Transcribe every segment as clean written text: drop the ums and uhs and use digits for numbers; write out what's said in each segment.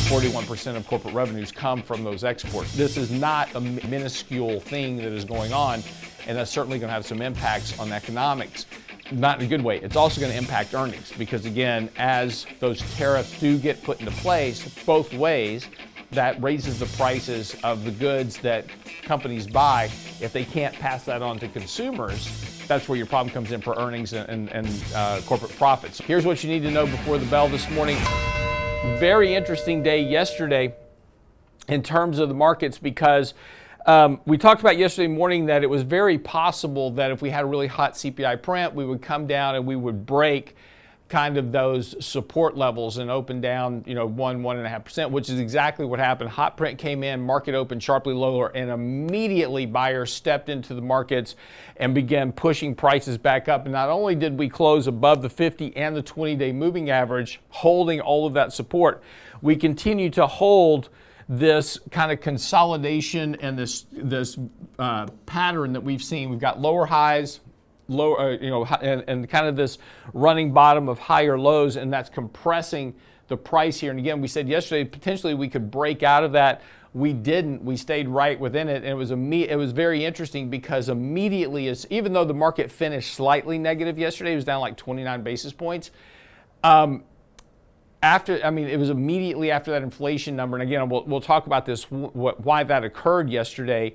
41% of corporate revenues come from those exports. This is not a minuscule thing that is going on, and that's certainly going to have some impacts on economics. Not in a good way. It's also going to impact earnings because, again, as those tariffs do get put into place both ways, that raises the prices of the goods that companies buy. If they can't pass that on to consumers, that's where your problem comes in for earnings and corporate profits. Here's what you need to know before the bell this morning. Very interesting day yesterday in terms of the markets because we talked about yesterday morning that it was very possible that if we had a really hot CPI print, we would come down and we would break kind of those support levels and open down, 1.5%, which is exactly what happened. Hot print came in, market opened sharply lower, and immediately buyers stepped into the markets and began pushing prices back up. And not only did we close above the 50 and the 20-day moving average, holding all of that support, we continue to hold this kind of consolidation and this pattern that we've seen. We've got lower highs, and kind of this running bottom of higher lows, and that's compressing the price here. And again, we said yesterday potentially we could break out of that. We didn't. We stayed right within it, and it was very interesting because immediately, even though the market finished slightly negative yesterday, it was down like 29 basis points. It was immediately after that inflation number, and again, we'll talk about this why that occurred yesterday.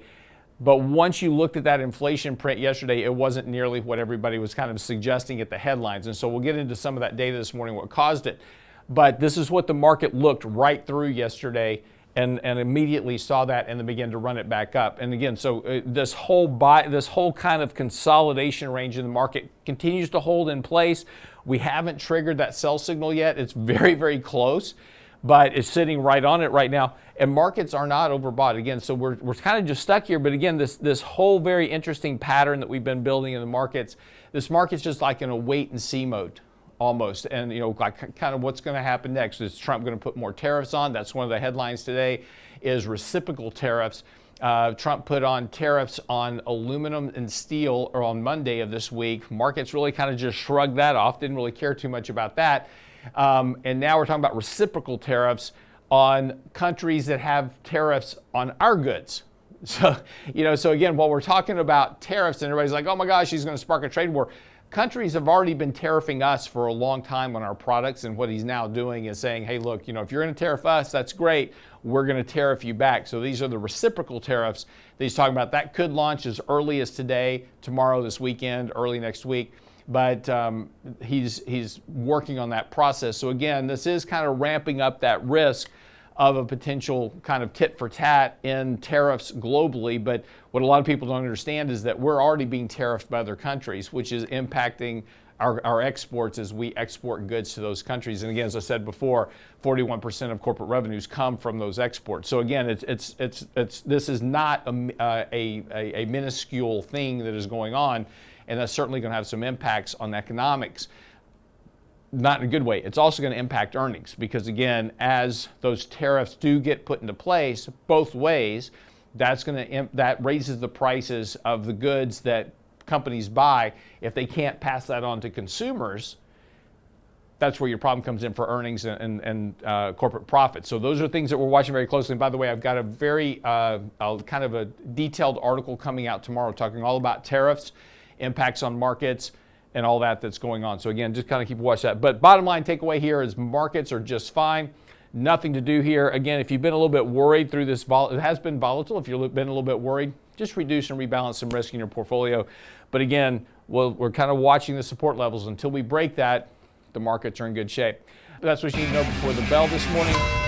But once you looked at that inflation print yesterday, it wasn't nearly what everybody was kind of suggesting at the headlines. And so we'll get into some of that data this morning, what caused it. But this is what the market looked right through yesterday and immediately saw that and then began to run it back up. And again, so this whole kind of consolidation range in the market continues to hold in place. We haven't triggered that sell signal yet. It's very, very close, but it's sitting right on it right now. And markets are not overbought. Again, so we're kind of just stuck here. But again, this whole very interesting pattern that we've been building in the markets, this market's just like in a wait and see mode almost. And, like kind of what's going to happen next. Is Trump going to put more tariffs on? That's one of the headlines today is reciprocal tariffs. Trump put on tariffs on aluminum and steel on Monday of this week. Markets really kind of just shrugged that off, didn't really care too much about that. And now we're talking about reciprocal tariffs on countries that have tariffs on our goods. So, so again, while we're talking about tariffs and everybody's like, oh my gosh, he's going to spark a trade war. Countries have already been tariffing us for a long time on our products. And what he's now doing is saying, hey, look, if you're going to tariff us, that's great. We're going to tariff you back. So these are the reciprocal tariffs that he's talking about. That could launch as early as today, tomorrow, this weekend, early next week. But he's working on that process. So again, this is kind of ramping up that risk of a potential kind of tit for tat in tariffs globally. But what a lot of people don't understand is that we're already being tariffed by other countries, which is impacting our exports as we export goods to those countries. And again, as I said before, 41% of corporate revenues come from those exports. So again, this is not a minuscule thing that is going on, and that's certainly going to have some impacts on economics. Not in a good way. It's also going to impact earnings because, again, as those tariffs do get put into place both ways, that raises the prices of the goods that companies buy. If they can't pass that on to consumers, that's where your problem comes in for earnings and corporate profits. So those are things that we're watching very closely. And by the way, I've got a very kind of a detailed article coming out tomorrow talking all about tariffs, impacts on markets, and all that's going on. So again, just kind of keep watch that. But bottom line takeaway here is markets are just fine. Nothing to do here. Again, if you've been a little bit worried through this, it has been volatile. If you've been a little bit worried, just reduce and rebalance some risk in your portfolio. But again, we're kind of watching the support levels. Until we break that, the markets are in good shape. That's what you need to know before the bell this morning.